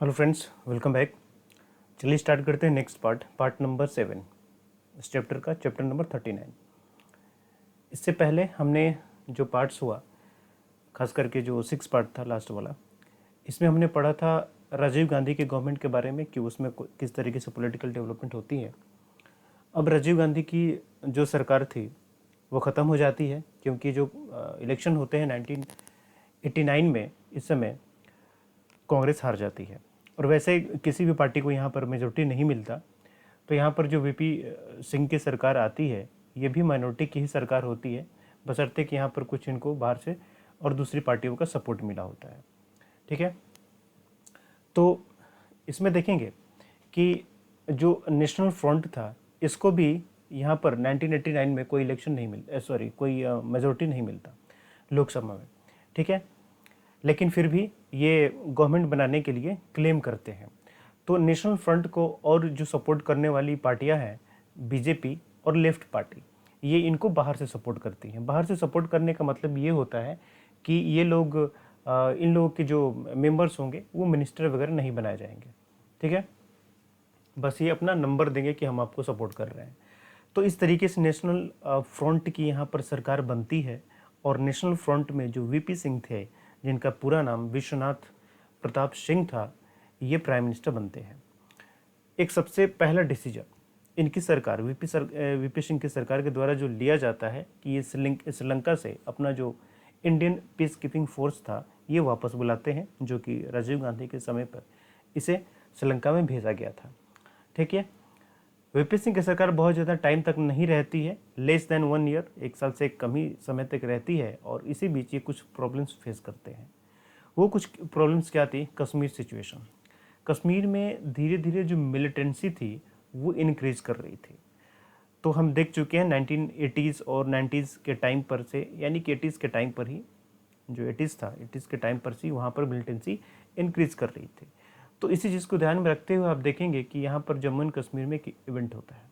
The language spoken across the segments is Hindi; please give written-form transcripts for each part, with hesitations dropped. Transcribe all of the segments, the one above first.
Hello friends, welcome back. चलिए स्टार्ट करते हैं नेक्स्ट पार्ट नंबर 7 इस चैप्टर का, चैप्टर नंबर 39। इससे पहले हमने जो पार्ट्स हुआ, खास करके जो 6 पार्ट था लास्ट वाला, इसमें हमने पढ़ा था राजीव गांधी के गवर्नमेंट के बारे में कि उसमें किस तरीके से पॉलिटिकल डेवलपमेंट होती है। अब राजीव गांधी की जो सरकार थी वो ख़त्म हो जाती है, क्योंकि जो इलेक्शन होते हैं 1989 में, इस समय कांग्रेस हार जाती है और वैसे किसी भी पार्टी को यहाँ पर मेजोरिटी नहीं मिलता। तो यहाँ पर जो वीपी सिंह की सरकार आती है, ये भी माइनॉरिटी की ही सरकार होती है, बशर्ते कि यहाँ पर कुछ इनको बाहर से और दूसरी पार्टियों का सपोर्ट मिला होता है। ठीक है, तो इसमें देखेंगे कि जो नेशनल फ्रंट था, इसको भी यहाँ पर 1989 में कोई इलेक्शन नहीं मिलता, कोई मेजोरिटी नहीं मिलता लोकसभा में। ठीक है, लेकिन फिर भी ये गवर्नमेंट बनाने के लिए क्लेम करते हैं। तो नेशनल फ्रंट को और जो सपोर्ट करने वाली पार्टियां हैं, बीजेपी और लेफ्ट पार्टी, ये इनको बाहर से सपोर्ट करती हैं। बाहर से सपोर्ट करने का मतलब ये होता है कि ये लोग इन लोगों के जो मेंबर्स होंगे वो मिनिस्टर वगैरह नहीं बनाए जाएंगे। ठीक है, बस ये अपना नंबर देंगे कि हम आपको सपोर्ट कर रहे हैं। तो इस तरीके से नेशनल फ्रंट की यहाँ पर सरकार बनती है। और नेशनल फ्रंट में जो वीपी सिंह थे, जिनका पूरा नाम विश्वनाथ प्रताप सिंह था, ये प्राइम मिनिस्टर बनते हैं। एक सबसे पहला डिसीजन इनकी सरकार वीपी सिंह की सरकार के द्वारा जो लिया जाता है कि ये श्रीलंका से अपना जो इंडियन पीस कीपिंग फोर्स था ये वापस बुलाते हैं, जो कि राजीव गांधी के समय पर इसे श्रीलंका में भेजा गया था। ठीक है, वीपी सिंह की सरकार बहुत ज़्यादा टाइम तक नहीं रहती है, लेस देन 1 ईयर, 1 साल से कम ही समय तक रहती है। और इसी बीच ये कुछ प्रॉब्लम्स फेस करते हैं। वो कुछ प्रॉब्लम्स क्या थी? कश्मीर सिचुएशन। कश्मीर में धीरे धीरे जो मिलिटेंसी थी वो इनक्रीज कर रही थी। तो हम देख चुके हैं 1980s और 90s के टाइम पर से, यानी कि 80s के टाइम पर ही, जो 80s था, 80s के टाइम पर से वहाँ पर मिलिटेंसी इंक्रीज कर रही थी। तो इसी चीज़ को ध्यान में रखते हुए आप देखेंगे कि यहाँ पर जम्मू एंड कश्मीर में एक इवेंट होता है।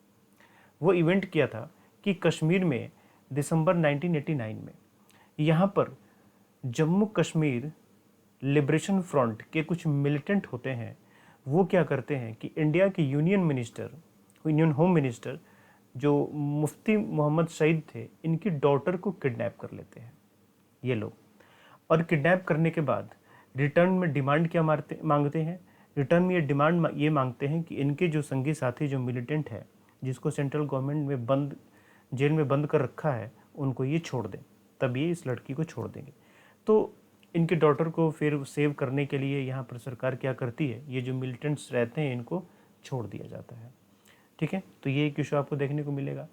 वो इवेंट किया था कि कश्मीर में दिसंबर 1989 में यहाँ पर जम्मू कश्मीर लिबरेशन फ्रंट के कुछ मिलिटेंट होते हैं। वो क्या करते हैं कि इंडिया के यूनियन होम मिनिस्टर जो मुफ्ती मोहम्मद सईद थे, इनकी डॉटर को किडनैप कर लेते हैं ये लोग। और किडनैप करने के बाद रिटर्न में डिमांड क्या मांगते हैं? रिटर्न में ये डिमांड ये मांगते हैं कि इनके जो संगी साथी जो मिलिटेंट है, जिसको सेंट्रल गवर्नमेंट में जेल में बंद कर रखा है, उनको ये छोड़ दें, तब ये इस लड़की को छोड़ देंगे। तो इनके डॉटर को फिर सेव करने के लिए यहाँ पर सरकार क्या करती है, ये जो मिलिटेंट्स रहते हैं इनको छोड़ दिया जाता है। ठीक है, तो ये एक इशू आपको देखने को मिलेगा।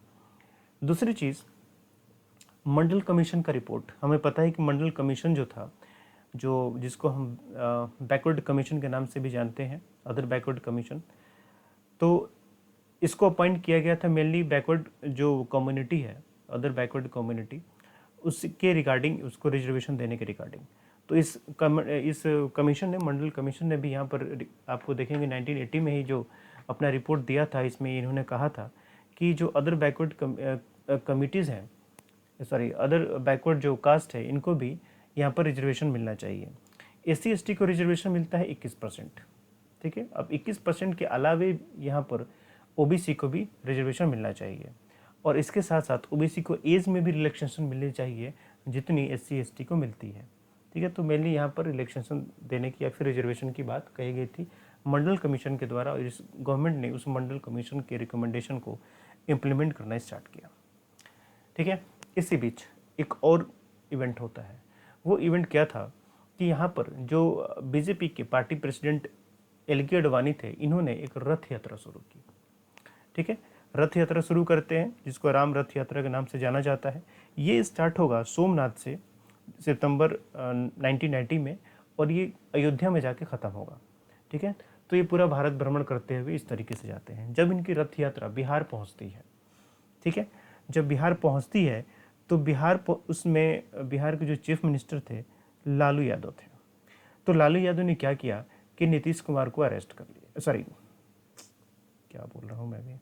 दूसरी चीज़, मंडल कमीशन का रिपोर्ट। हमें पता है कि मंडल कमीशन जो था, जिसको हम बैकवर्ड कमीशन के नाम से भी जानते हैं, अदर बैकवर्ड कमीशन, तो इसको अपॉइंट किया गया था मेनली बैकवर्ड जो कम्युनिटी है, अदर बैकवर्ड कम्युनिटी, उसके रिगार्डिंग, उसको रिजर्वेशन देने के रिगार्डिंग। तो इस कमीशन ने, मंडल कमीशन ने भी यहाँ पर आपको देखेंगे 1980 में ही जो अपना रिपोर्ट दिया था, इसमें इन्होंने कहा था कि जो अदर बैकवर्ड कमिटीज़ हैं, अदर बैकवर्ड जो कास्ट है, इनको भी यहाँ पर रिजर्वेशन मिलना चाहिए। SC ST को रिजर्वेशन मिलता है 21%। ठीक है, अब 21% के अलावे यहाँ पर OBC को भी रिजर्वेशन मिलना चाहिए। और इसके साथ साथ OBC को एज में भी रिलैक्सेशन मिलनी चाहिए जितनी SC ST को मिलती है। ठीक है, तो मेनली यहाँ पर रिलैक्सेशन देने की या फिर रिजर्वेशन की बात कही गई थी मंडल कमीशन के द्वारा, और इस गवर्नमेंट ने उस मंडल कमीशन के रिकमेंडेशन को इम्प्लीमेंट करना स्टार्ट किया। ठीक है, इसी बीच एक और इवेंट होता है। वो इवेंट क्या था कि यहाँ पर जो बीजेपी के पार्टी प्रेसिडेंट LK अडवाणी थे, इन्होंने एक रथ यात्रा शुरू की। ठीक है, रथ यात्रा शुरू करते हैं, जिसको राम रथ यात्रा के नाम से जाना जाता है। ये स्टार्ट होगा सोमनाथ से सितंबर 1990 में, और ये अयोध्या में जाके ख़त्म होगा। ठीक है, तो ये पूरा भारत भ्रमण करते हुए इस तरीके से जाते हैं। जब इनकी रथ यात्रा बिहार पहुंचती है, ठीक है, जब बिहार पहुंचती है तो उसमें बिहार के जो चीफ मिनिस्टर थे लालू यादव थे। तो लालू यादव ने क्या किया कि नीतीश कुमार को अरेस्ट कर लिया, क्या बोल रहा हूँ मैं भी,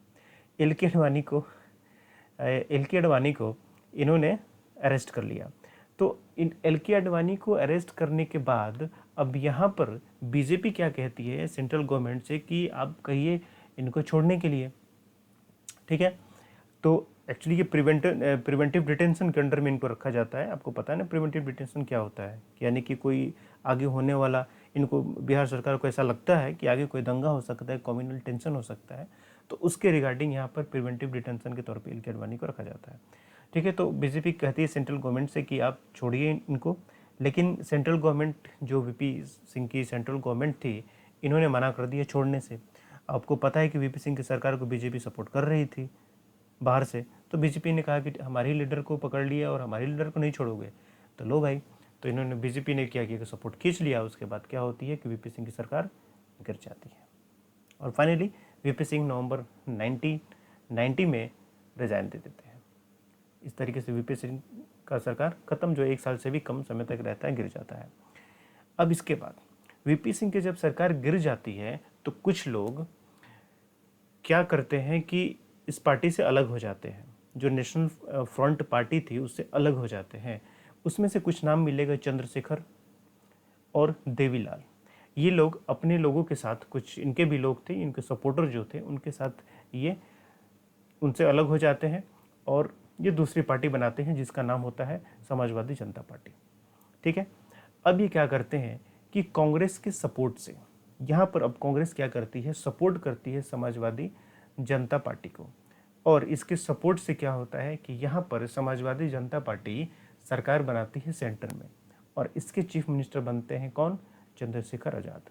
LK अडवाणी को इन्होंने अरेस्ट कर लिया। तो इन LK अडवाणी को अरेस्ट करने के बाद अब यहाँ पर बीजेपी क्या कहती है सेंट्रल गवर्नमेंट से कि आप कहिए इनको छोड़ने के लिए, ठीक है। तो एक्चुअली ये प्रिवेंटिव डिटेंशन के अंडर में इनको रखा जाता है। आपको पता है ना प्रिवेंटिव डिटेंशन क्या होता है, यानी कि कोई आगे होने वाला, इनको बिहार सरकार को ऐसा लगता है कि आगे कोई दंगा हो सकता है, कम्युनल टेंशन हो सकता है, तो उसके रिगार्डिंग यहाँ पर प्रिवेंटिव डिटेंशन के तौर पर एल.के. आडवाणी को रखा जाता है, ठीक है। तो बीजेपी कहती है सेंट्रल गवर्नमेंट से कि आप छोड़िए इनको, लेकिन सेंट्रल गवर्नमेंट जो वीपी सिंह की सेंट्रल गवर्नमेंट थी, इन्होंने मना कर दिया छोड़ने से। आपको पता है कि वीपी सिंह की सरकार को बीजेपी सपोर्ट कर रही थी बाहर से, तो बीजेपी ने कहा कि हमारे लीडर को पकड़ लिया और हमारे लीडर को नहीं छोड़ोगे, तो लो भाई। तो इन्होंने बीजेपी ने क्या किया कि सपोर्ट खींच लिया। उसके बाद क्या होती है कि वीपी सिंह की सरकार गिर जाती है और फाइनली वीपी सिंह नवंबर 1990 में रिजाइन दे देते हैं। इस तरीके से वीपी सिंह का सरकार खत्म, जो 1 साल से भी कम समय तक रहता है, गिर जाता है। अब इसके बाद वीपी सिंह की जब सरकार गिर जाती है तो कुछ लोग क्या करते हैं कि इस पार्टी से अलग हो जाते हैं, जो नेशनल फ्रंट पार्टी थी उससे अलग हो जाते हैं। उसमें से कुछ नाम मिलेगा चंद्रशेखर और देवीलाल। ये लोग अपने लोगों के साथ, कुछ इनके भी लोग थे, इनके सपोर्टर जो थे उनके साथ ये उनसे अलग हो जाते हैं और ये दूसरी पार्टी बनाते हैं जिसका नाम होता है समाजवादी जनता पार्टी, ठीक है। अब ये क्या करते हैं कि कांग्रेस के सपोर्ट से, यहाँ पर अब कांग्रेस क्या करती है, सपोर्ट करती है समाजवादी जनता पार्टी को, और इसके सपोर्ट से क्या होता है कि यहाँ पर समाजवादी जनता पार्टी सरकार बनाती है सेंटर में, और इसके चीफ मिनिस्टर बनते हैं कौन, Chandrashekhar Azad,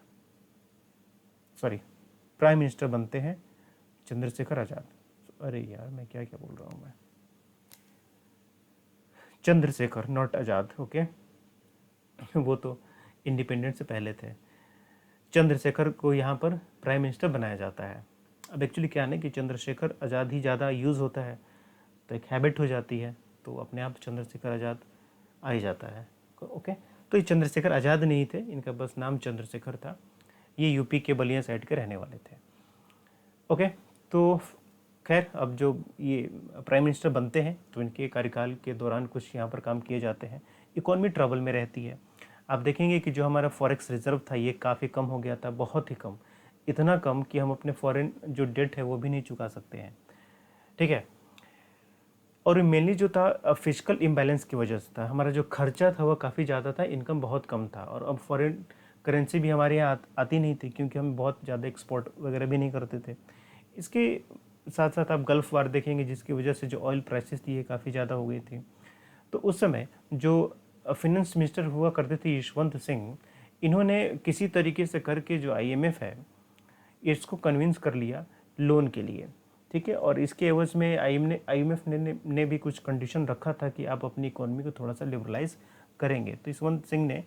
sorry prime minister बनते हैं चंद्रशेखर आज़ाद। अरे यार मैं क्या क्या बोल रहा हूँ मैं, चंद्रशेखर नॉट आज़ाद, ओके वो तो इंडिपेंडेंस से पहले थे। चंद्रशेखर को यहाँ पर प्राइम मिनिस्टर बनाया जाता है। अब एक्चुअली क्या है कि चंद्रशेखर आज़ाद ही ज़्यादा यूज़ होता है, तो एक हैबिट हो जाती है, तो अपने आप चंद्रशेखर आज़ाद आ ही जाता है, ओके। तो ये चंद्रशेखर आज़ाद नहीं थे, इनका बस नाम चंद्रशेखर था। ये यूपी के बलिया साइड के रहने वाले थे, ओके। तो खैर अब जो ये प्राइम मिनिस्टर बनते हैं तो इनके कार्यकाल के दौरान कुछ यहाँ पर काम किए जाते हैं। इकॉनमी ट्रबल में रहती है। आप देखेंगे कि जो हमारा फॉरेक्स रिजर्व था ये काफ़ी कम हो गया था, बहुत ही कम, इतना कम कि हम अपने फॉरेन जो डेट है वो भी नहीं चुका सकते हैं, ठीक है। और मेनली जो था फिजिकल इम्बैलेंस की वजह से था, हमारा जो खर्चा था वह काफ़ी ज़्यादा था, इनकम बहुत कम था, और अब फॉरेन करेंसी भी हमारे यहाँ आती नहीं थी क्योंकि हम बहुत ज़्यादा एक्सपोर्ट वगैरह भी नहीं करते थे। इसके साथ साथ आप गल्फ़ वार देखेंगे जिसकी वजह से जो ऑयल प्राइसेस थी ये काफ़ी ज़्यादा हो गई थी। तो उस समय जो फिनेंस मिनिस्टर हुआ करते थे यशवंत सिंह, इन्होंने किसी तरीके से करके जो IMF है इसको कन्विंस कर लिया लोन के लिए, ठीक है। और इसके एवज में IMF ने भी कुछ कंडीशन रखा था कि आप अपनी इकोनॉमी को थोड़ा सा लिबरलाइज करेंगे। तो यशवंत सिंह ने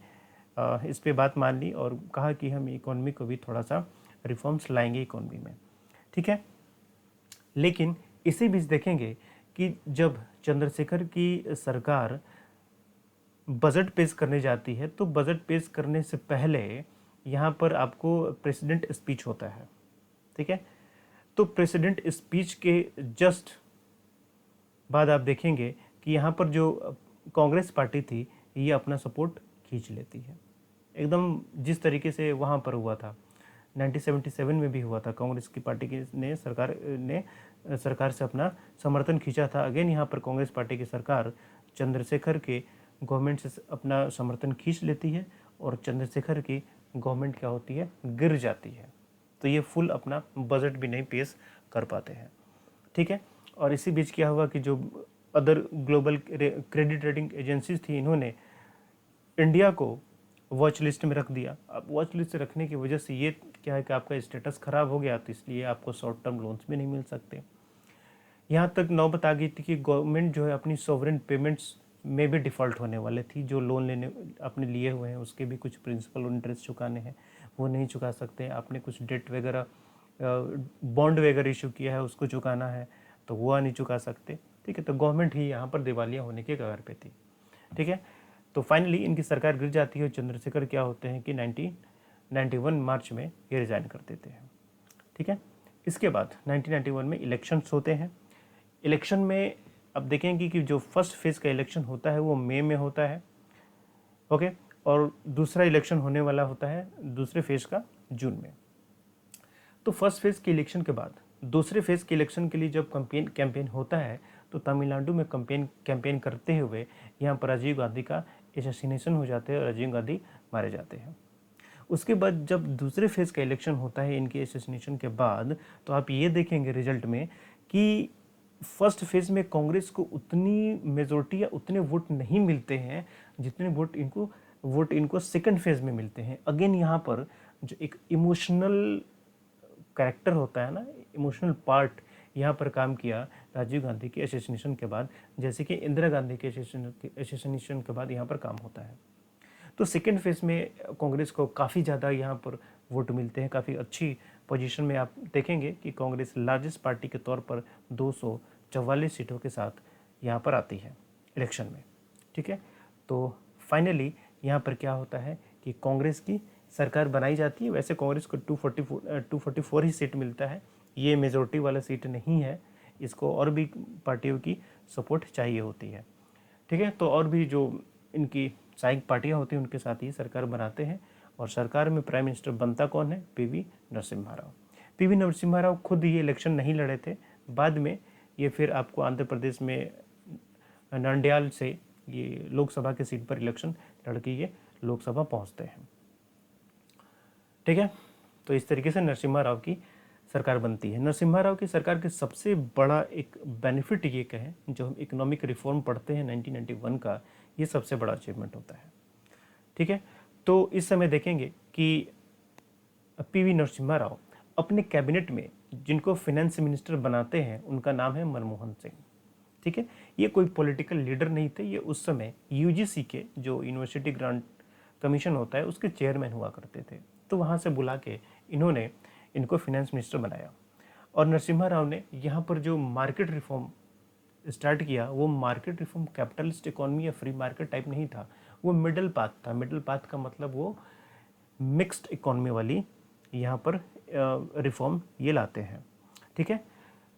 इस पे बात मान ली और कहा कि हम इकोनॉमी को भी थोड़ा सा रिफॉर्म्स लाएंगे इकोनॉमी में, ठीक है। लेकिन इसी बीच देखेंगे कि जब चंद्रशेखर की सरकार बजट पेश करने जाती है तो बजट पेश करने से पहले यहाँ पर आपको प्रेसिडेंट स्पीच होता है, ठीक है। तो प्रेसिडेंट स्पीच के जस्ट बाद आप देखेंगे कि यहाँ पर जो कांग्रेस पार्टी थी ये अपना सपोर्ट खींच लेती है, एकदम जिस तरीके से वहाँ पर हुआ था 1977 में भी हुआ था। कांग्रेस की पार्टी ने सरकार से अपना समर्थन खींचा था। अगेन यहाँ पर कांग्रेस पार्टी की सरकार चंद्रशेखर के गवर्नमेंट से अपना समर्थन खींच लेती है और चंद्रशेखर की गवर्नमेंट क्या होती है, गिर जाती है। तो ये फुल अपना बजट भी नहीं पेश कर पाते हैं, ठीक है। और इसी बीच क्या हुआ कि जो other global credit rating agencies थी इन्होंने इंडिया को वॉच लिस्ट में रख दिया। अब वॉच लिस्ट रखने की वजह से ये क्या है कि आपका स्टेटस खराब हो गया, तो इसलिए आपको शॉर्ट टर्म लोन्स भी नहीं मिल सकते। यहाँ तक नौबत आ गई थी कि गवर्नमेंट जो है अपनी सॉवरेन पेमेंट्स में भी डिफ़ॉल्ट होने वाले थी। जो लोन लेने अपने लिए हुए हैं उसके भी कुछ प्रिंसिपल और इंटरेस्ट चुकाने हैं, वो नहीं चुका सकते। आपने कुछ डेट वगैरह बॉन्ड वगैरह इशू किया है उसको चुकाना है तो वो नहीं चुका सकते, ठीक है। तो गवर्नमेंट ही यहाँ पर दिवालिया होने के कगार पे थी, ठीक है। तो फाइनली इनकी सरकार गिर जाती है और चंद्रशेखर क्या होते हैं कि 1991 मार्च में ये रिज़ाइन कर देते हैं, ठीक है। इसके बाद 1991 में इलेक्शंस होते हैं। इलेक्शन में अब देखेंगे कि जो फर्स्ट फेज़ का इलेक्शन होता है वो मई में होता है, ओके। और दूसरा इलेक्शन होने वाला होता है दूसरे फेज़ का जून में। तो फर्स्ट फेज़ के इलेक्शन के बाद दूसरे फेज़ के इलेक्शन के लिए जब कैंपेन होता है तो तमिलनाडु में कैंपेन करते हुए यहाँ पर राजीव गांधी का एसेसिनेशन हो जाते हैं और राजीव गांधी मारे जाते हैं। उसके बाद जब दूसरे फेज़ का इलेक्शन होता है इनके एसेसिनेशन के बाद, तो आप ये देखेंगे रिजल्ट में कि फर्स्ट फेज़ में कांग्रेस को उतनी मेजोरिटी या उतने वोट नहीं मिलते हैं जितने वोट इनको सेकंड फेज़ में मिलते हैं। अगेन यहाँ पर जो एक इमोशनल कैरेक्टर होता है ना, इमोशनल पार्ट यहाँ पर काम किया राजीव गांधी के एसेसिनेशन के बाद, जैसे कि इंदिरा गांधी के एसेसिनेशन के बाद यहाँ पर काम होता है। तो सेकेंड फेज में कांग्रेस को काफ़ी ज़्यादा यहाँ पर वोट मिलते हैं, काफ़ी अच्छी पोजीशन में आप देखेंगे कि कांग्रेस लार्जेस्ट पार्टी के तौर पर 244 सीटों के साथ यहाँ पर आती है इलेक्शन में। ठीक है, तो फाइनली यहाँ पर क्या होता है कि कांग्रेस की सरकार बनाई जाती है। वैसे कांग्रेस को 244 ही सीट मिलता है, ये मेजोरिटी वाला सीट नहीं है, इसको और भी पार्टियों की सपोर्ट चाहिए होती है। ठीक है, तो और भी जो इनकी सहायक पार्टियां होती हैं उनके साथ ही सरकार बनाते हैं। और सरकार में प्राइम मिनिस्टर बनता कौन है? पीवी नरसिम्हा राव। पीवी नरसिम्हा राव खुद ये इलेक्शन नहीं लड़े थे, बाद में ये फिर आपको आंध्र प्रदेश में नंडियाल से ये लोकसभा के सीट पर इलेक्शन लड़के ये लोकसभा पहुंचते हैं। ठीक है, तो इस तरीके से नरसिम्हा राव की सरकार बनती है। नरसिम्हा राव की सरकार के सबसे बड़ा एक बेनिफिट ये कहें, जो हम इकोनॉमिक रिफॉर्म पढ़ते हैं 1991 का, ये सबसे बड़ा अचीवमेंट होता है। ठीक है, तो इस समय देखेंगे कि पीवी नरसिम्हा राव अपने कैबिनेट में जिनको फाइनेंस मिनिस्टर बनाते हैं उनका नाम है मनमोहन सिंह। ठीक है, ये कोई पॉलिटिकल लीडर नहीं थे, ये उस समय यूजीसी के जो यूनिवर्सिटी ग्रांट कमीशन होता है उसके चेयरमैन हुआ करते थे। तो वहाँ से बुला के इन्होंने इनको फाइनेंस मिनिस्टर बनाया। और नरसिम्हा राव ने यहाँ पर जो मार्केट रिफॉर्म स्टार्ट किया, वो मार्केट रिफॉर्म कैपिटलिस्ट इकोनॉमी या फ्री मार्केट टाइप नहीं था, वो मिडल पाथ था। मिडल पाथ का मतलब वो मिक्स्ड इकोनॉमी वाली यहाँ पर रिफॉर्म ये लाते हैं। ठीक है,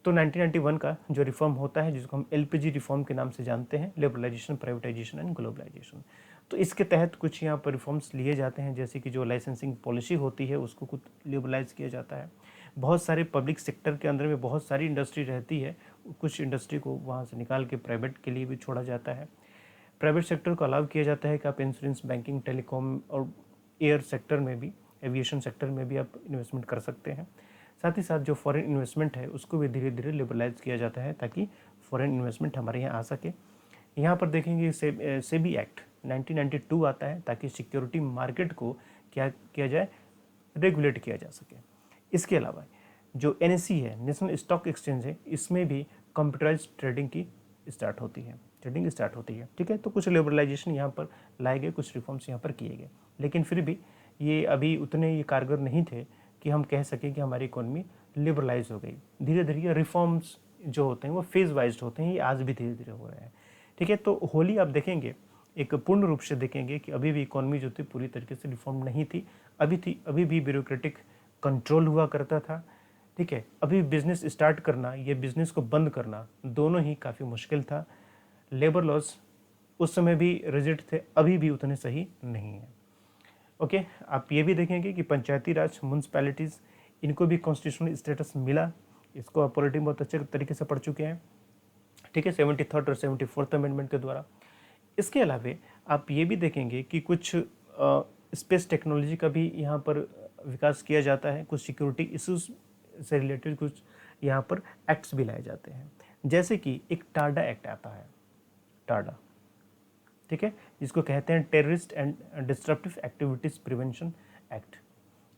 तो 1991 का जो रिफॉर्म होता है जिसको हम एलपीजी रिफॉर्म के नाम से जानते हैं, लिबरलाइजेशन, प्राइवेटाइजेशन एंड ग्लोबलाइजेशन, तो इसके तहत कुछ यहाँ पर रिफॉर्म्स लिए जाते हैं, जैसे कि जो लाइसेंसिंग पॉलिसी होती है उसको कुछ लिबरलाइज किया जाता है। बहुत सारे पब्लिक सेक्टर के अंदर में बहुत सारी इंडस्ट्री रहती है, कुछ इंडस्ट्री को वहाँ से निकाल के प्राइवेट के लिए भी छोड़ा जाता है। प्राइवेट सेक्टर को अलाउ किया जाता है कि आप इंश्योरेंस, बैंकिंग, टेलीकॉम और एयर सेक्टर में भी, एविएशन सेक्टर में भी आप इन्वेस्टमेंट कर सकते हैं। साथ ही साथ जो फॉरेन इन्वेस्टमेंट है उसको भी धीरे धीरे लिबरलाइज किया जाता है ताकि फॉरेन इन्वेस्टमेंट हमारे यहाँ आ सके। यहाँ पर देखेंगे सेबी एक्ट 1992 आता है ताकि सिक्योरिटी मार्केट को क्या किया जाए, रेगुलेट किया जा सके। इसके अलावा जो एनएसई है, नेशनल स्टॉक एक्सचेंज है, इसमें भी कंप्यूटराइज ट्रेडिंग स्टार्ट होती है। ठीक है, तो कुछ लिबरलाइजेशन यहाँ पर लाए गए, कुछ रिफॉर्म्स यहाँ पर किए गए, लेकिन फिर भी ये अभी उतने ये कारगर नहीं थे कि हम कह सकें कि हमारी इकोनॉमी लिबरलाइज हो गई। धीरे धीरे ये रिफॉर्म्स जो होते हैं वो फेज वाइज होते हैं, ये आज भी धीरे धीरे हो रहे हैं। ठीक है, तो होली आप देखेंगे एक पूर्ण रूप से देखेंगे कि अभी भी इकोनॉमी जो थी पूरी तरीके से रिफॉर्म नहीं थी, अभी भी ब्यूरोक्रेटिक कंट्रोल हुआ करता था। ठीक है, अभी बिजनेस स्टार्ट करना या बिजनेस को बंद करना दोनों ही काफ़ी मुश्किल था। लेबर लॉज उस समय भी रिजिड थे, अभी भी उतने सही नहीं है। ओके, आप ये भी देखेंगे कि पंचायती राज, म्यूनसिपैलिटीज़, इनको भी कॉन्स्टिट्यूशनल स्टेटस मिला। इसको आप पॉलिटी बहुत अच्छे तरीके से पढ़ चुके हैं। ठीक है, 73rd और 74th अमेंडमेंट के द्वारा। इसके अलावा आप ये भी देखेंगे कि कुछ स्पेस टेक्नोलॉजी का भी यहाँ पर विकास किया जाता है, कुछ सिक्योरिटी इश्यूज से रिलेटेड कुछ यहाँ पर एक्ट्स भी लाए जाते हैं, जैसे कि एक टाडा एक्ट आता है, टाडा। ठीक है, जिसको कहते हैं terrorist and disruptive activities prevention act.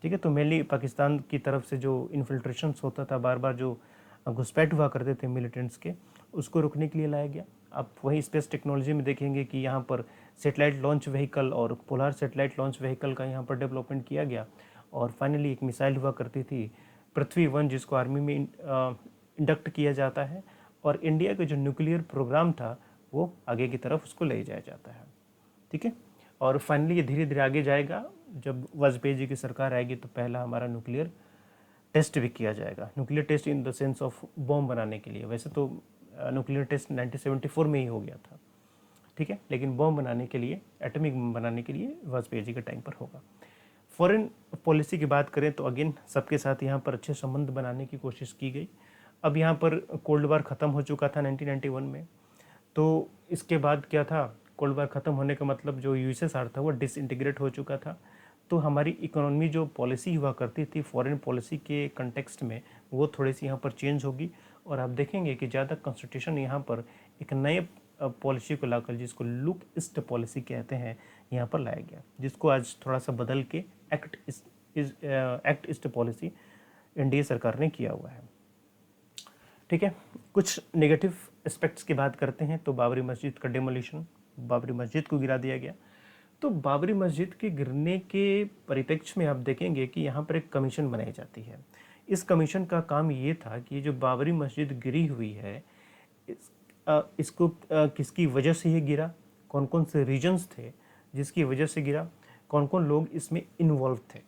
ठीक है, तो मेनली पाकिस्तान की तरफ से जो इन्फिल्ट्रेशंस होता था, बार बार जो घुसपैठ हुआ करते थे मिलिटेंट्स के, उसको रोकने के लिए लाया गया। आप वही स्पेस टेक्नोलॉजी में देखेंगे कि यहाँ पर सेटेलाइट लॉन्च व्हीकल और पोलर सेटेलाइट लॉन्च व्हीकल का यहाँ पर डेवलपमेंट किया गया। और फाइनली एक मिसाइल हुआ करती थी पृथ्वी-1, जिसको आर्मी में इंडक्ट किया जाता है, और इंडिया का जो न्यूक्लियर प्रोग्राम था वो आगे की तरफ उसको ले जाया जाता है। ठीक है, और फाइनली ये धीरे धीरे आगे जाएगा। जब वाजपेयी जी की सरकार आएगी तो पहला हमारा न्यूक्लियर टेस्ट भी किया जाएगा। Nuclear test in the sense of bomb बनाने के लिए, वैसे तो न्यूक्लियर टेस्ट 1974 में ही हो गया था। ठीक है, लेकिन बॉम्ब बनाने के लिए, एटॉमिक बम बनाने के लिए वाजपेयी जी के टाइम पर होगा। फॉरेन पॉलिसी की बात करें तो अगेन सबके साथ यहाँ पर अच्छे संबंध बनाने की कोशिश की गई। अब यहाँ पर कोल्ड वार ख़त्म हो चुका था 1991 में, तो इसके बाद क्या था, कोल्ड वार ख़त्म होने का मतलब जो यूएसएसआर था वो डिसइंटीग्रेट हो चुका था। तो हमारी इकोनॉमी जो पॉलिसी हुआ करती थी फॉरेन पॉलिसी के कंटेक्स्ट में, वो थोड़ी सी यहाँ पर चेंज होगी। और आप देखेंगे कि ज़्यादा कॉन्स्टिट्यूशन यहाँ पर एक नए पॉलिसी को लाकर, जिसको लुक ईस्ट पॉलिसी कहते हैं, यहाँ पर लाया गया, जिसको आज थोड़ा सा बदल के एक्ट ईस्ट पॉलिसी एनडीए सरकार ने किया हुआ है। ठीक है, कुछ नेगेटिव एस्पेक्ट्स की बात करते हैं तो बाबरी मस्जिद का डेमोलिशन, बाबरी मस्जिद को गिरा दिया गया। तो बाबरी मस्जिद के गिरने के परिप्रेक्ष्य में आप देखेंगे कि यहाँ पर एक कमीशन बनाई जाती है। इस कमीशन का काम ये था कि ये जो बाबरी मस्जिद गिरी हुई है, इसको किसकी वजह से ये गिरा, कौन कौन से रीजन्स थे जिसकी वजह से गिरा, कौन कौन लोग इसमें इन्वॉल्व थे।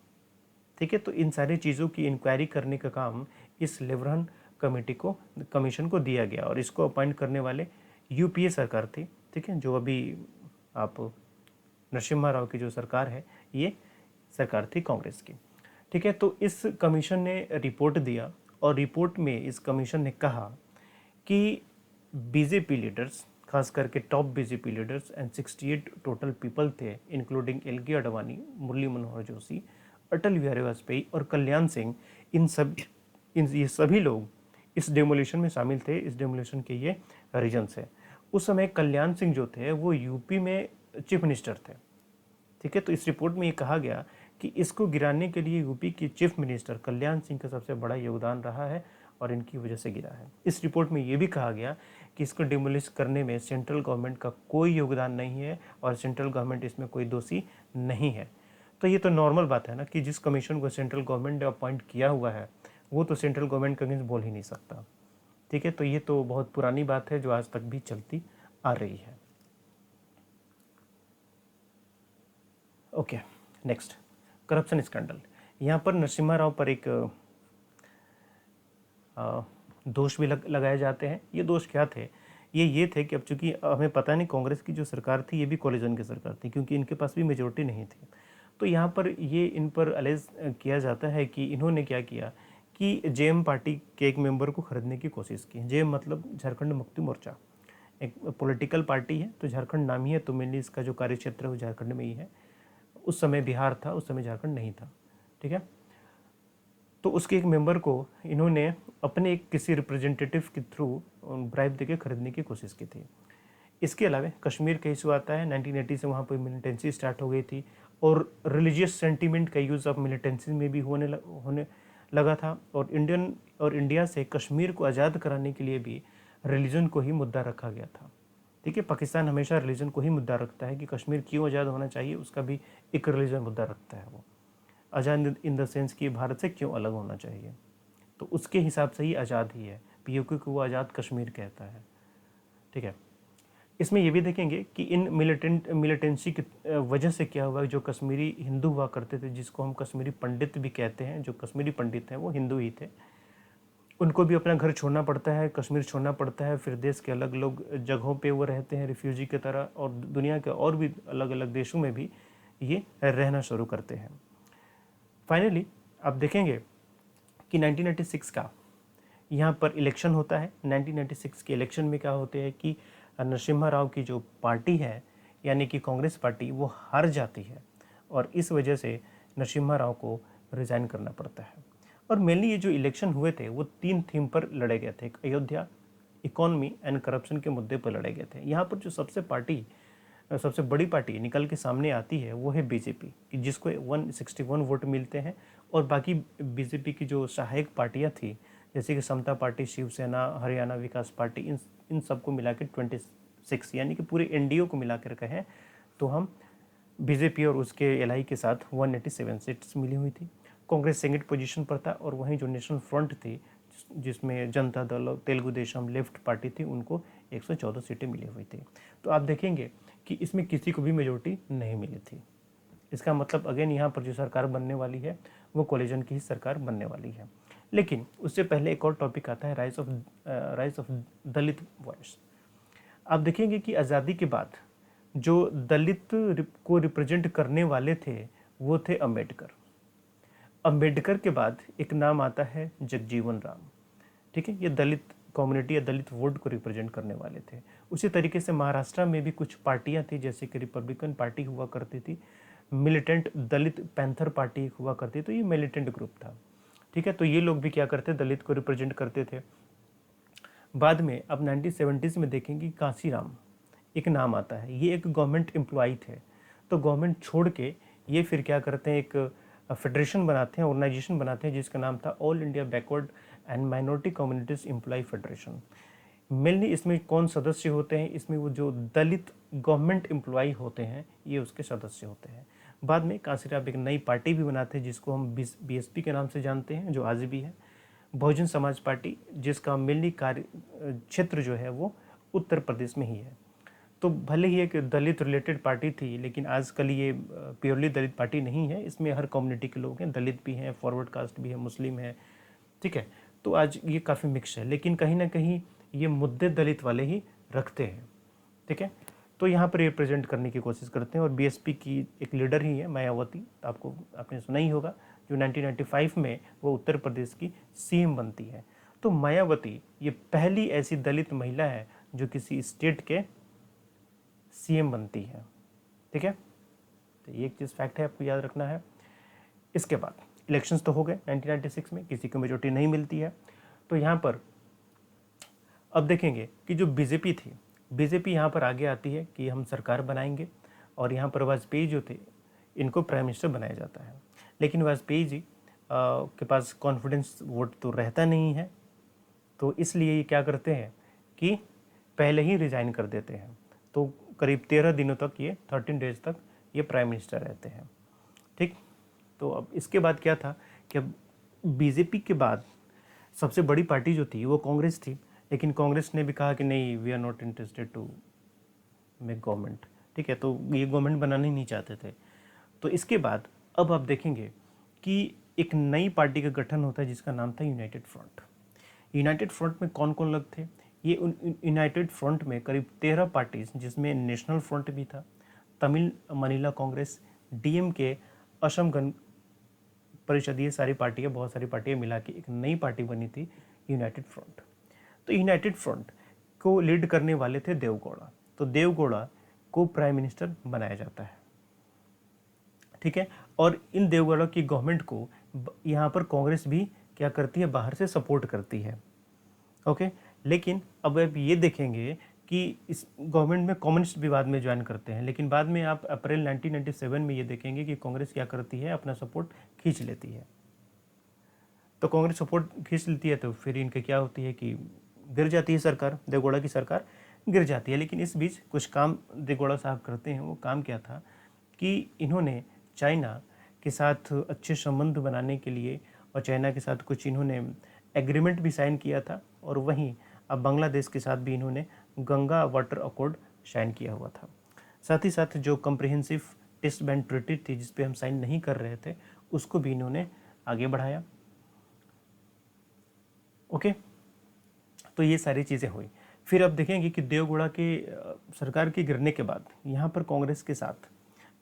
ठीक है, तो इन सारी चीज़ों की इंक्वायरी करने का काम इस लेवरन कमीशन को दिया गया, और इसको अपॉइंट करने वाले यूपीए सरकार थी। ठीक है, जो अभी आप नरसिम्हा राव की जो सरकार है, ये सरकार थी कांग्रेस की। ठीक है, तो इस कमीशन ने रिपोर्ट दिया, और रिपोर्ट में इस कमीशन ने कहा कि बीजेपी लीडर्स, खास करके top BJP leaders and 68 total people थे, इंक्लूडिंग एल.के. अडवाणी, मुरली मनोहर जोशी, अटल बिहारी वाजपेयी और कल्याण सिंह, ये सभी लोग इस डेमोलिशन में शामिल थे। इस डेमोलिशन के ये रीजन्स है। उस समय कल्याण सिंह जो थे वो यूपी में चीफ मिनिस्टर थे। ठीक है, तो इस रिपोर्ट में ये कहा गया कि इसको गिराने के लिए यूपी के चीफ मिनिस्टर कल्याण सिंह का सबसे बड़ा योगदान रहा है, और इनकी वजह से गिरा है। इस रिपोर्ट में ये भी कहा गया कि इसको डिमोलिश करने में सेंट्रल गवर्नमेंट का कोई योगदान नहीं है, और सेंट्रल गवर्नमेंट इसमें कोई दोषी नहीं है। तो ये तो नॉर्मल बात है ना, कि जिस कमीशन को सेंट्रल गवर्नमेंट ने अपॉइंट किया हुआ है, वो तो सेंट्रल गवर्नमेंट के अगेंस्ट बोल ही नहीं सकता। ठीक है, तो ये तो बहुत पुरानी बात है जो आज तक भी चलती आ रही है। Okay, next, corruption scandal. यहाँ पर नरसिम्हा राव पर एक दोष भी लगाए जाते हैं। ये दोष क्या थे? ये थे कि अब चूंकि हमें पता नहीं, कांग्रेस की जो सरकार थी ये भी कोलिजन की सरकार थी, क्योंकि इनके पास भी मेजोरिटी नहीं थी। तो यहाँ पर ये इन पर अलेज किया जाता है कि इन्होंने क्या किया कि जेएम पार्टी के एक मेंबर को खरीदने की कोशिश की। जेएम मतलब झारखंड मुक्ति मोर्चा, एक पॉलिटिकल पार्टी है, तो झारखंड नाम ही है, तो मेनली इसका जो कार्य क्षेत्र है वो झारखंड में ही है। उस समय बिहार था, उस समय झारखंड नहीं था। ठीक है, तो उसके एक मेंबर को इन्होंने अपने किसी रिप्रेजेंटेटिव के थ्रू ब्राइब देके खरीदने की कोशिश की थी। इसके अलावा कश्मीर का इशू आता है। 1980 से वहाँ पर मिलिटेंसी स्टार्ट हो गई थी, और रिलीजियस सेंटीमेंट का यूज़ अब मिलिटेंसी में भी होने लगा था। और इंडिया से कश्मीर को आज़ाद कराने के लिए भी रिलीजन को ही मुद्दा रखा गया था। ठीक है, पाकिस्तान हमेशा रिलीजन को ही मुद्दा रखता है कि कश्मीर क्यों आज़ाद होना चाहिए, उसका भी एक रिलीजन मुद्दा रखता है। वो आज़ाद इन द सेंस कि भारत से क्यों अलग होना चाहिए, तो उसके हिसाब से ही आज़ाद ही है। पीओके को वो आज़ाद कश्मीर कहता है। ठीक है, इसमें ये भी देखेंगे कि इन मिलिटेंसी की वजह से क्या हुआ, जो कश्मीरी हिंदू हुआ करते थे, जिसको हम कश्मीरी पंडित भी कहते हैं, जो कश्मीरी पंडित हैं वो हिंदू ही थे, उनको भी अपना घर छोड़ना पड़ता है, कश्मीर छोड़ना पड़ता है। फिर देश के अलग अलग जगहों पे वो रहते हैं रिफ्यूजी की तरह, और दुनिया के और भी अलग अलग देशों में भी ये रहना शुरू करते हैं। फाइनली आप देखेंगे कि 1996 का यहाँ पर इलेक्शन होता है। 1996 के इलेक्शन में क्या होते हैं कि नरसिम्हा राव की जो पार्टी है, यानी कि कांग्रेस पार्टी, वो हार जाती है, और इस वजह से नरसिम्हा राव को रिज़ाइन करना पड़ता है। और मेनली ये जो इलेक्शन हुए थे वो 3 थीम पर लड़े गए थे। एक अयोध्या, इकोनॉमी एंड करप्शन के मुद्दे पर लड़े गए थे। यहाँ पर जो सबसे बड़ी पार्टी निकल के सामने आती है वो है बीजेपी, जिसको 161 वोट मिलते हैं, और बाकी बीजेपी की जो सहायक पार्टियाँ थी, जैसे कि समता पार्टी, शिवसेना, हरियाणा विकास पार्टी, इन सबको मिला के 26, यानी कि पूरे एनडीए को मिला कर कहें तो हम बीजेपी और उसके एलआई के साथ 187 सीट्स मिली हुई थी। कांग्रेस सेकंड पोजीशन पर था, और वहीं जो नेशनल फ्रंट थी, जिसमें जनता दल और तेलुगु देशम लेफ्ट पार्टी थी, उनको 114 सीटें मिली हुई थी। तो आप देखेंगे कि इसमें किसी को भी मेजोरिटी नहीं मिली थी। इसका मतलब अगेन यहाँ पर जो सरकार बनने वाली है वो कोलिजन की ही सरकार बनने वाली है। लेकिन उससे पहले एक और टॉपिक आता है, राइज ऑफ दलित वॉइस। आप देखेंगे कि आज़ादी के बाद जो दलित को रिप्रेजेंट करने वाले थे वो थे अंबेडकर। अंबेडकर के बाद एक नाम आता है जगजीवन राम। ठीक है, ये दलित कम्युनिटी या दलित वोट को रिप्रेजेंट करने वाले थे। उसी तरीके से महाराष्ट्र में भी कुछ पार्टियां थी, जैसे कि रिपब्लिकन पार्टी हुआ करती थी, मिलिटेंट दलित पैंथर पार्टी हुआ करती, तो ये मिलिटेंट ग्रुप था। ठीक है, तो ये लोग भी क्या करते, दलित को रिप्रेजेंट करते थे। बाद में अब 1970s में देखेंगे कांसीराम एक नाम आता है, ये एक गवर्नमेंट एम्प्लॉई थे। तो गवर्नमेंट छोड़ के ये फिर क्या करते हैं, एक फेडरेशन बनाते हैं, ऑर्गेनाइजेशन बनाते हैं, जिसका नाम था all India backward and minority communities employ federation. Mainly इसमें कौन सदस्य होते हैं, इसमें वो जो दलित गवर्नमेंट एम्प्लॉय होते हैं ये उसके सदस्य होते हैं। बाद में कांसीराम एक नई पार्टी भी बनाते हैं जिसको हम बीएसपी के नाम से जानते हैं, जो आज भी है बहुजन समाज पार्टी, जिसका मेनली कार्य क्षेत्र जो है वो उत्तर प्रदेश में ही है। तो भले ही एक दलित रिलेटेड पार्टी थी, लेकिन आजकल ये प्योरली दलित पार्टी नहीं है, इसमें हर कम्युनिटी के लोग हैं, दलित भी हैं, फॉरवर्ड कास्ट भी है, मुस्लिम है। ठीक है, तो आज ये काफ़ी मिक्स है, लेकिन कहीं ना कहीं ये मुद्दे दलित वाले ही रखते हैं। ठीक है, तो यहाँ पर रिप्रेजेंट करने की कोशिश करते हैं। और बीएसपी की एक लीडर ही है मायावती, आपने सुना ही होगा, जो 1995 में वो उत्तर प्रदेश की सीएम बनती है। तो मायावती ये पहली ऐसी दलित महिला है जो किसी स्टेट के सीएम बनती है। ठीक है, तो ये एक चीज़ फैक्ट है, आपको याद रखना है। इसके बाद इलेक्शंस तो हो गए 1996 में, किसी को मेजोरिटी नहीं मिलती है। तो यहाँ पर अब देखेंगे कि जो बीजेपी थी, बीजेपी यहाँ पर आगे आती है कि हम सरकार बनाएंगे, और यहाँ पर वाजपेयी जो थे इनको प्राइम मिनिस्टर बनाया जाता है। लेकिन वाजपेयी जी के पास कॉन्फिडेंस वोट तो रहता नहीं है, तो इसलिए ये क्या करते हैं कि पहले ही रिजाइन कर देते हैं। तो करीब 13 दिनों तक, ये 13 डेज तक ये प्राइम मिनिस्टर रहते हैं। ठीक, तो अब इसके बाद क्या था कि अब बीजेपी के बाद सबसे बड़ी पार्टी जो थी वो कांग्रेस थी, लेकिन कांग्रेस ने भी कहा कि नहीं, we are not interested to make government. ठीक है, तो ये गवर्नमेंट बनाना ही नहीं चाहते थे। तो इसके बाद अब आप देखेंगे कि एक नई पार्टी का गठन होता है जिसका नाम था यूनाइटेड फ्रंट। यूनाइटेड फ्रंट में कौन कौन लोग थे, ये यूनाइटेड फ्रंट में करीब 13 पार्टीज, जिसमें नेशनल फ्रंट भी था, तमिल मनीला कांग्रेस, डीएमके, असम गण परिषद, ये सारी पार्टियाँ, बहुत सारी पार्टियाँ मिला के एक नई पार्टी बनी थी यूनाइटेड फ्रंट। तो यूनाइटेड फ्रंट को लीड करने वाले थे देवगौड़ा। तो देवगौड़ा को प्राइम मिनिस्टर बनाया जाता है। ठीक है, और इन देवगौड़ा की गवर्नमेंट को यहाँ पर कांग्रेस भी क्या करती है, बाहर से सपोर्ट करती है। ओके, लेकिन अब ये देखेंगे कि इस गवर्नमेंट में कम्युनिस्ट भी बाद में ज्वाइन करते हैं, लेकिन बाद में आप अप्रैल 1997 में ये देखेंगे कि कांग्रेस क्या करती है, अपना सपोर्ट खींच लेती है। तो कांग्रेस सपोर्ट खींच लेती है, तो फिर इनके क्या होती है कि गिर जाती है सरकार, देवगौड़ा की सरकार गिर जाती है। लेकिन इस बीच कुछ काम देवगौड़ा साहब करते हैं। वो काम क्या था कि इन्होंने चाइना के साथ अच्छे संबंध बनाने के लिए, और चाइना के साथ कुछ इन्होंने एग्रीमेंट भी साइन किया था, और वहीं अब बांग्लादेश के साथ भी इन्होंने गंगा वाटर अकॉर्ड साइन किया हुआ था। साथ ही साथ जो कम्प्रिहेंसिव टेस्ट बैंड ट्रीटी थी, जिस पे हम साइन नहीं कर रहे थे, उसको भी इन्होंने आगे बढ़ाया। ओके, तो ये सारी चीज़ें हुई। फिर अब देखेंगे कि देवगौड़ा के सरकार के गिरने के बाद यहाँ पर कांग्रेस के साथ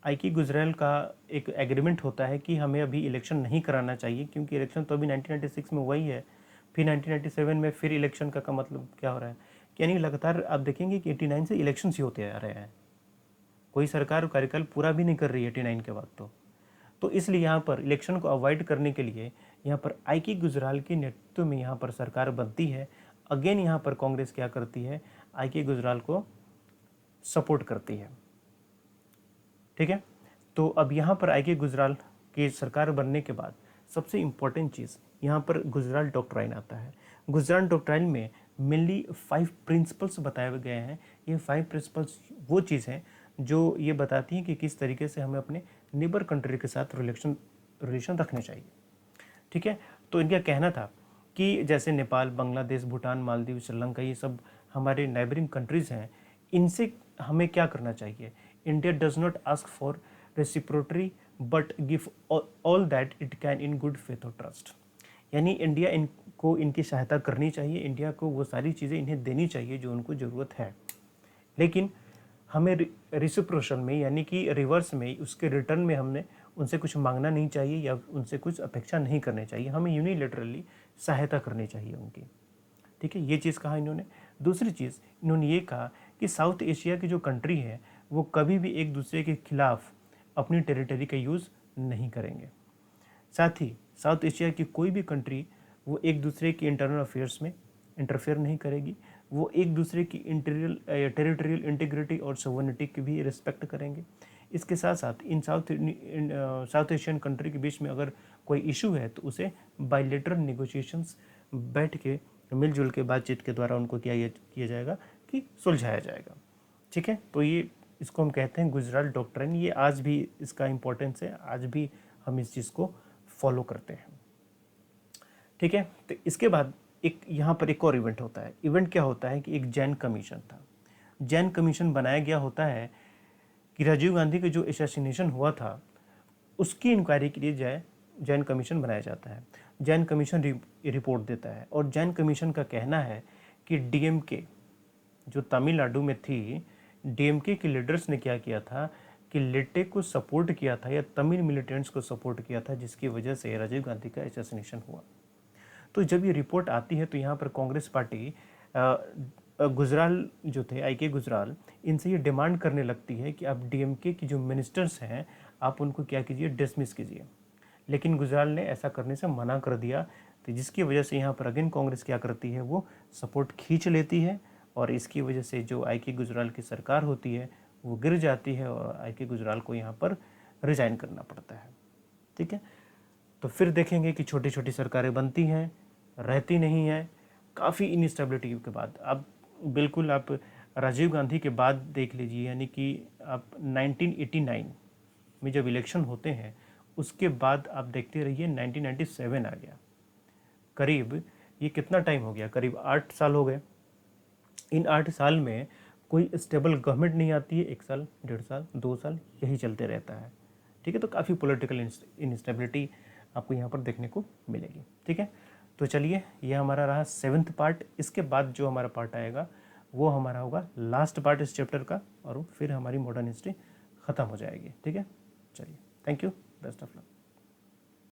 आई.के. गुजराल का एक एग्रीमेंट होता है कि हमें अभी इलेक्शन नहीं कराना चाहिए, क्योंकि इलेक्शन तो अभी 1996 में हुआ ही है। फिर 1997 में फिर इलेक्शन का मतलब क्या हो रहा है, यानी लगातार आप देखेंगे कि 89 से इलेक्शन ही होते आ रहे हैं, कोई सरकार कार्यकाल पूरा भी नहीं कर रही है 89 के बाद। तो इसलिए यहाँ पर इलेक्शन को अवॉइड करने के लिए यहाँ पर आई.के. गुजराल के नेतृत्व में यहाँ पर सरकार बनती है। अगेन यहाँ पर कांग्रेस क्या करती है, आई.के. गुजराल को सपोर्ट करती है। ठीक है, तो अब यहाँ पर आई.के. गुजराल की सरकार बनने के बाद सबसे इम्पोर्टेंट चीज़ यहाँ पर गुजराल डॉक्ट्राइन आता है। गुजराल डॉक्ट्राइन में मेनली 5 प्रिंसिपल्स बताए गए हैं। ये 5 प्रिंसिपल्स वो चीज़ हैं जो ये बताती हैं कि किस तरीके से हमें अपने नेबर कंट्री के साथ रिलेशन रखने चाहिए। ठीक है, तो इनका कहना था कि जैसे नेपाल, बांग्लादेश, भूटान, मालदीव, श्रीलंका, ये सब हमारे नेबरिंग कंट्रीज़ हैं, इनसे हमें क्या करना चाहिए। India does not ask for reciprocity but give all that it can in good faith और ट्रस्ट। यानी इंडिया इनको इनकी सहायता करनी चाहिए, इंडिया को वो सारी चीज़ें इन्हें देनी चाहिए जो उनको ज़रूरत है, लेकिन हमें रिसिप्रोशल में यानी कि रिवर्स में, उसके रिटर्न में हमने उनसे कुछ मांगना नहीं चाहिए या उनसे कुछ अपेक्षा नहीं करनी चाहिए, हमें यूनिलेटरली सहायता करनी चाहिए उनकी। ठीक है, ये चीज़ कहा इन्होंने। दूसरी चीज़ इन्होंने ये कहा कि साउथ एशिया की जो कंट्री है वो कभी भी एक दूसरे के खिलाफ अपनी टेरिटरी का यूज़ नहीं करेंगे। साथ ही साउथ एशिया की कोई भी कंट्री वो एक दूसरे के इंटरनल अफेयर्स में इंटरफेयर नहीं करेगी, वो एक दूसरे की टेरिटोरियल इंटीग्रिटी और सोवरेनिटी की भी रिस्पेक्ट करेंगे। इसके साथ साथ इन साउथ एशियन कंट्री के बीच में अगर कोई इशू है तो उसे बायलेटरल नेगोशिएशंस बैठ के मिलजुल के बातचीत के द्वारा उनको किया जाएगा कि सुलझाया जाएगा। ठीक है, तो ये इसको हम कहते हैं गुजराल डॉक्ट्रिन। ये आज भी इसका इम्पोर्टेंस है, आज भी हम इस चीज़ को फॉलो करते हैं। ठीक है, तो इसके बाद एक यहाँ पर एक और इवेंट होता है। इवेंट क्या होता है कि एक जैन कमीशन था। जैन कमीशन बनाया गया होता है कि राजीव गांधी का जो असैसिनेशन हुआ था उसकी इंक्वायरी के लिए जैन कमीशन बनाया जाता है। जैन कमीशन रिपोर्ट देता है और जैन कमीशन का कहना है कि डीएमके जो तमिलनाडु में थी, डीएमके के लीडर्स ने क्या किया था कि लेटे को सपोर्ट किया था या तमिल मिलिटेंट्स को सपोर्ट किया था, जिसकी वजह से राजीव गांधी का असैसिनेशन हुआ। तो जब ये रिपोर्ट आती है तो यहाँ पर कांग्रेस पार्टी गुजराल जो थे, आई के गुजराल, इनसे ये डिमांड करने लगती है कि आप डीएमके की जो मिनिस्टर्स हैं आप उनको क्या कीजिए, डिसमिस कीजिए। लेकिन गुजराल ने ऐसा करने से मना कर दिया, तो जिसकी वजह से यहाँ पर अगेन कांग्रेस क्या करती है, वो सपोर्ट खींच लेती है और इसकी वजह से जो आई के गुजराल की सरकार होती है वो गिर जाती है और आई के गुजराल को यहाँ पर रिजाइन करना पड़ता है। ठीक है, तो फिर देखेंगे कि छोटी छोटी सरकारें बनती हैं, रहती नहीं हैं, काफ़ी इनस्टेबिलिटी के बाद। अब बिल्कुल आप राजीव गांधी के बाद देख लीजिए, यानी कि आप 1989 में जब इलेक्शन होते हैं उसके बाद आप देखते रहिए 1997 आ गया। करीब ये कितना टाइम हो गया, करीब 8 साल हो गए। इन 8 साल में कोई स्टेबल गवर्नमेंट नहीं आती है, 1 साल, 1.5 साल, 2 साल यही चलते रहता है। ठीक है, तो काफ़ी पॉलिटिकल इंस्टेबिलिटी आपको यहाँ पर देखने को मिलेगी। ठीक है, तो चलिए ये हमारा रहा 7th पार्ट। इसके बाद जो हमारा पार्ट आएगा वो हमारा होगा लास्ट पार्ट इस चैप्टर का, और फिर हमारी मॉडर्न हिस्ट्री ख़त्म हो जाएगी। ठीक है, चलिए, thank you, best of luck.